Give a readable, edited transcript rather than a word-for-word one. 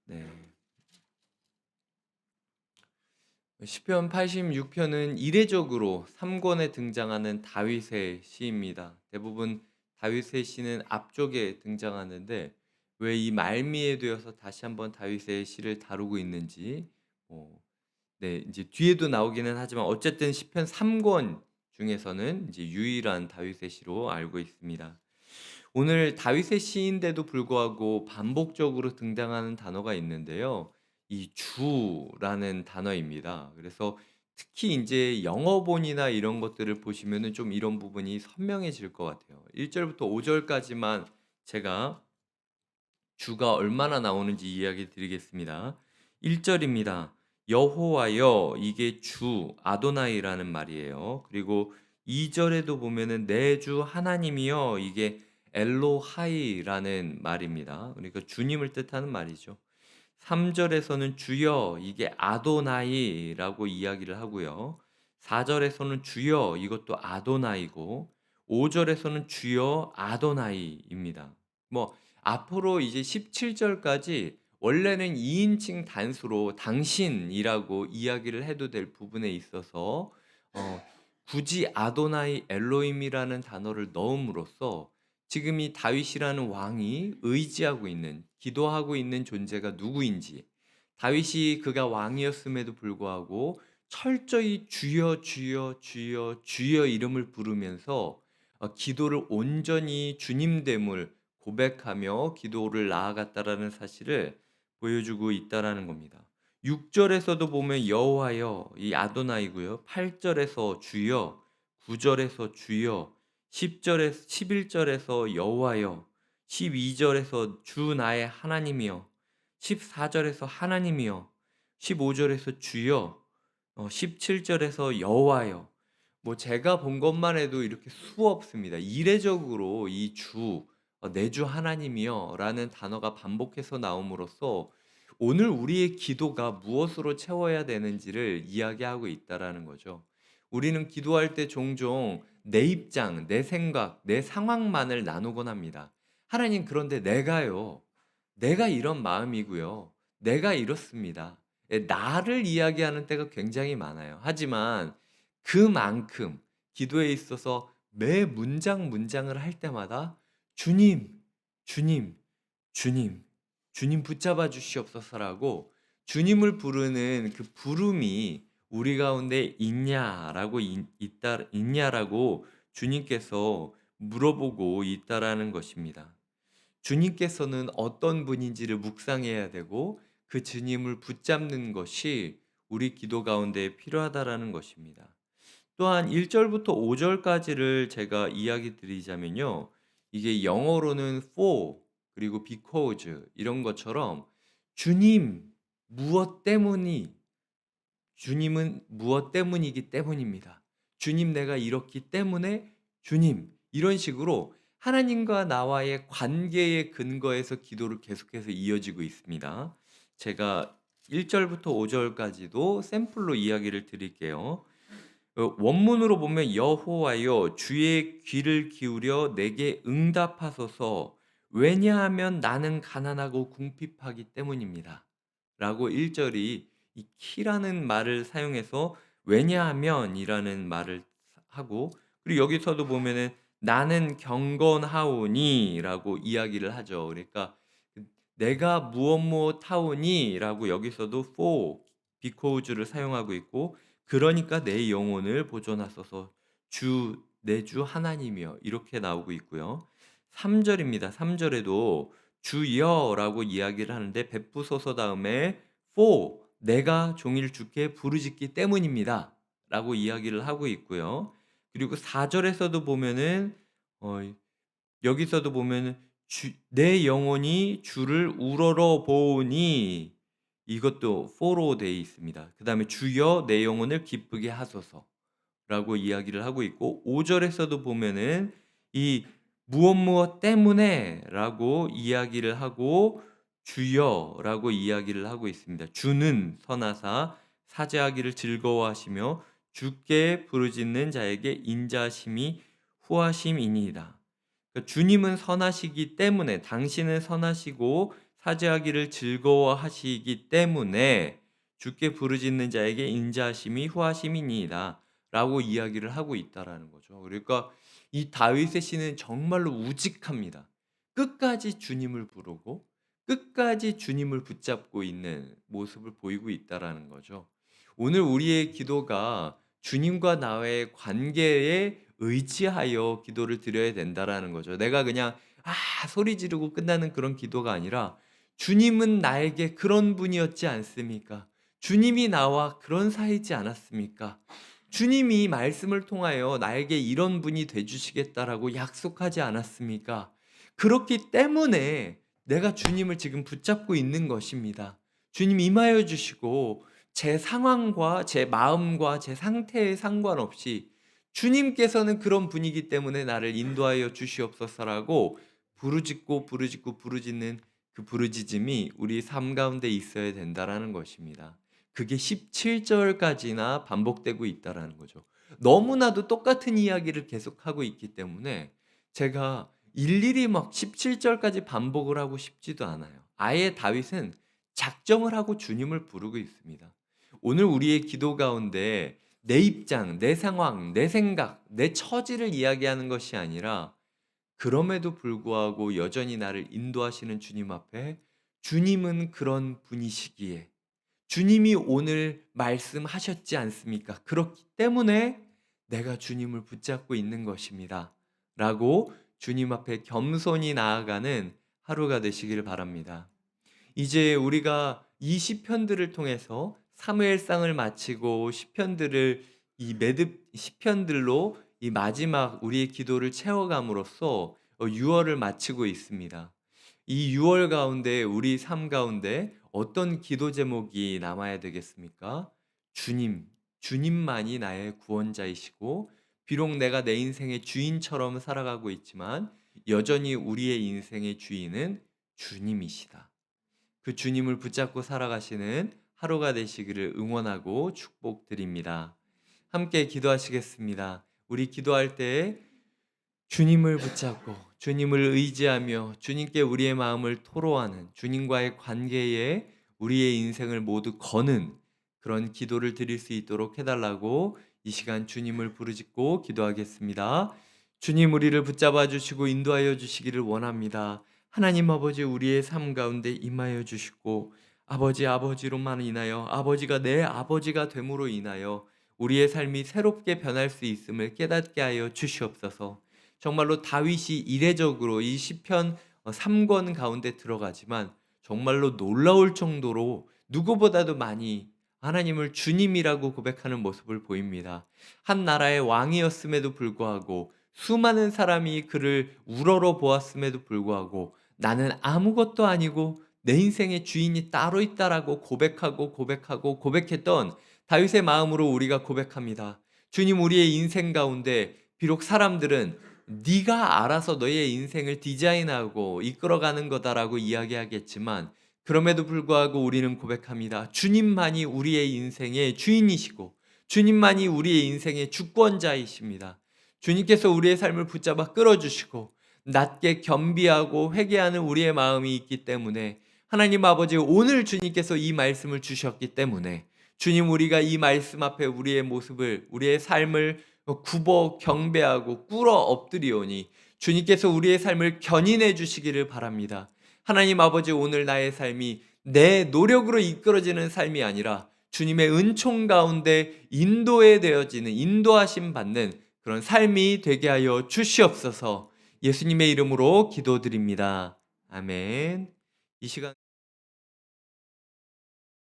네. 시편 86편은 이례적으로 3권에 등장하는 다윗의 시입니다. 대부분 다윗의 시는 앞쪽에 등장하는데 왜 이 말미에 되어서 다시 한번 다윗의 시를 다루고 있는지 뭐 네, 이제 뒤에도 나오기는 하지만 어쨌든 시편 3권 중에서는 이제 유일한 다윗의 시로 알고 있습니다. 오늘 다윗의 시인데도 불구하고 반복적으로 등장하는 단어가 있는데요. 이 주라는 단어입니다. 그래서 특히 인제 영어본이나 이런 것들을 보시면은 좀 이런 부분이 선명해질 것 같아요. 1 절부터 5 절까지만 제가 주가 얼마나 나오는지 이야기 드리겠습니다. 1 절입니다. 여호와여 이게 주 아도나이라는 말이에요. 그리고 2 절에도 보면은 내 주 하나님이여 이게 엘로하이라는 말입니다. 그러니까 주님을 뜻하는 말이죠. 3 절에서는 주여 이게 아도나이라고 이야기를 하고요. 4 절에서는 주여 이것도 아도나이고 5 절에서는 주여 아도나이입니다. 뭐 앞으로 이제 17 절까지 원래는 2 인칭 단수로 당신이라고 이야기를 해도 될 부분에 있어서 어 굳이 아도나이 엘로힘이라는 단어를 넣음으로써 지금 이 다윗이라는 왕이 의지하고 있는 기도하고 있는 존재가 누구인지 다윗이 그가 왕이었음에도 불구하고 철저히 주여 주여 주여 주여 이름을 부르면서 기도를 온전히 주님됨을 고백하며 기도를 나아갔다라는 사실을 보여주고 있다라는 겁니다. 6 절에서도 보면 여호와여 이 아도나이고요. 8 절에서 주여, 9 절에서 주여, 10 절에 11 절에서 여호와여, 12 절에서 주 나의 하나님이여, 14 절에서 하나님이여, 15 절에서 주여, 17 절에서 여호와여. 뭐 제가 본 것만 해도 이렇게 수없습니다. 이례적으로 이 주 내 주 하나님이여라는 단어가 반복해서 나옴으로써 오늘 우리의 기도가 무엇으로 채워야 되는지를 이야기하고 있다라는 거죠. 우리는 기도할 때 종종 내 입장, 내 생각, 내 상황만을 나누곤 합니다. 하나님 그런데 내가요. 내가 이런 마음이고요. 내가 이렇습니다. 예, 나를 이야기하는 때가 굉장히 많아요. 하지만 그만큼 기도에 있어서 매 문장 문장을 할 때마다 주님, 주님, 주님, 주님 붙잡아 주시옵소서라고 주님을 부르는 그 부름이 우리 가운데 있냐라고 주님께서 물어보고 있다라는 것입니다. 주님께서는 어떤 분인지를 묵상해야 되고 그 주님을 붙잡는 것이 우리 기도 가운데 필요하다라는 것입니다. 또한 1 절부터 5 절까지를 제가 이야기 드리자면요. 이게 영어로는 for 그리고 because 이런 것처럼 주님 무엇 때문이 주님은 무엇 때문이기 때문입니다. 주님 내가 이렇기 때문에 주님 이런 식으로 하나님과 나와의 관계의 근거에서 기도를 계속해서 이어지고 있습니다. 제가 1 절부터 5 절까지도 샘플로 이야기를 드릴게요. 원문으로 보면 여호와여 주의 귀를 기울여 내게 응답하소서 왜냐하면 나는 가난하고 궁핍하기 때문입니다. 라고 1 절이 이 키라는 말을 사용해서 왜냐하면이라는 말을 하고 그리고 여기서도 보면은 나는 경건하오니라고 이야기를 하죠. 그러니까 내가 무엇 무엇 하오니라고 여기서도 for because를 사용하고 있고 그러니까 내 영혼을 보존하소서 주 내 주 하나님이여 이렇게 나오고 있고요. 3 절입니다. 3 절에도 주여라고 이야기를 하는데 베푸소서 다음에 for 내가 종일 주께 부르짖기 때문입니다라고 이야기를 하고 있고요. 그리고 4 절에서도 보면은 어 여기서도 보면은 주 "내 영혼이 주를 우러러 보오니." 이것도 for로 돼 있습니다. 그다음에 "주여 내 영혼을 기쁘게 하소서."라고 이야기를 하고 있고 5 절에서도 보면은 이 "무엇 무엇 때문에"라고 이야기를 하고 "주여"라고 이야기를 하고 있습니다. 주는 선하사 사죄하기를 즐거워하시며 주께 부르짖는 자에게 인자하심이 후하심이니이다. 그러니까 주님은 선하시기 때문에 당신은 선하시고 차지하기를 즐거워하시기 때문에 주께 부르짖는 자에게 인자하심이 후하심이니이다 라고 이야기를 하고 있다라는 거죠. 그러니까 이 다윗의 시는 정말로 우직합니다. 끝까지 주님을 부르고 끝까지 주님을 붙잡고 있는 모습을 보이고 있다라는 거죠. 오늘 우리의 기도가 주님과 나의 관계에 의지하여 기도를 드려야 된다라는 거죠. 내가 그냥 소리 지르고 끝나는 그런 기도가 아니라 주님은 나에게 그런 분이었지 않습니까? 주님이 나와 그런 사이지 않았습니까? 주님이 말씀을 통하여 나에게 이런 분이 돼 주시겠다라고 약속하지 않았습니까? 그렇기 때문에 내가 주님을 지금 붙잡고 있는 것입니다. 주님 임하여 주시고 제 상황과 제 마음과 제 상태에 상관없이 주님께서는 그런 분이기 때문에 나를 인도하여 주시옵소서라고 부르짖고 부르짖는 그 부르짖음이 우리 삶 가운데 있어야 된다라는 것입니다. 그게 17절까지나 반복되고 있다라는 거죠. 너무나도 똑같은 이야기를 계속하고 있기 때문에 제가 일일이 막 17절까지 반복을 하고 싶지도 않아요. 아예 다윗은 작정을 하고 주님을 부르고 있습니다. 오늘 우리의 기도 가운데 내 입장, 내 상황, 내 생각, 내 처지를 이야기하는 것이 아니라 그럼에도 불구하고 여전히 나를 인도하시는 주님 앞에 주님은 그런 분이시기에 주님이 오늘 말씀하셨지 않습니까? 그렇기 때문에 내가 주님을 붙잡고 있는 것입니다. 라고 주님 앞에 겸손히 나아가는 하루가 되시길 바랍니다. 이제 우리가 이 시편들을 통해서 사무엘상을 마치고 시편들을 이 매듭 시편들로 이 마지막 우리의 기도를 채워감으로써 6월을 마치고 있습니다. 이 6월 가운데 우리 삶 가운데 어떤 기도 제목이 남아야 되겠습니까? 주님, 주님만이 나의 구원자이시고 비록 내가 내 인생의 주인처럼 살아가고 있지만 여전히 우리의 인생의 주인은 주님이시다. 그 주님을 붙잡고 살아가시는 하루가 되시기를 응원하고 축복드립니다. 함께 기도하시겠습니다. 우리 기도할 때 주님을 붙잡고 주님을 의지하며 주님께 우리의 마음을 토로하는 주님과의 관계에 우리의 인생을 모두 거는 그런 기도를 드릴 수 있도록 해달라고 이 시간 주님을 부르짖고 기도하겠습니다. 주님 우리를 붙잡아 주시고 인도하여 주시기를 원합니다. 하나님 아버지 우리의 삶 가운데 임하여 주시고 아버지로만 인하여 아버지가 내 아버지가 됨으로 인하여 우리의 삶이 새롭게 변할 수 있음을 깨닫게 하여 주시옵소서. 정말로 다윗이 이례적으로 이 시편 3권 가운데 들어가지만 정말로 놀라울 정도로 누구보다도 많이 하나님을 주님이라고 고백하는 모습을 보입니다. 한 나라의 왕이었음에도 불구하고 수많은 사람이 그를 우러러 보았음에도 불구하고 나는 아무것도 아니고 내 인생의 주인이 따로 있다라고 고백했던 다윗의 마음으로 우리가 고백합니다. 주님 우리의 인생 가운데 비록 사람들은 네가 알아서 너의 인생을 디자인하고 이끌어가는 거다라고 이야기하겠지만 그럼에도 불구하고 우리는 고백합니다. 주님만이 우리의 인생의 주인이시고 주님만이 우리의 인생의 주권자이십니다. 주님께서 우리의 삶을 붙잡아 끌어주시고 낮게 겸비하고 회개하는 우리의 마음이 있기 때문에 하나님 아버지 오늘 주님께서 이 말씀을 주셨기 때문에 주님 우리가 이 말씀 앞에 우리의 모습을 우리의 삶을 굽어 경배하고 꿇어 엎드리오니 주님께서 우리의 삶을 견인해 주시기를 바랍니다. 하나님 아버지 오늘 나의 삶이 내 노력으로 이끌어지는 삶이 아니라 주님의 은총 가운데 인도에 되어지는 인도하심 받는 그런 삶이 되게 하여 주시옵소서. 예수님의 이름으로 기도드립니다. 아멘. 이 시간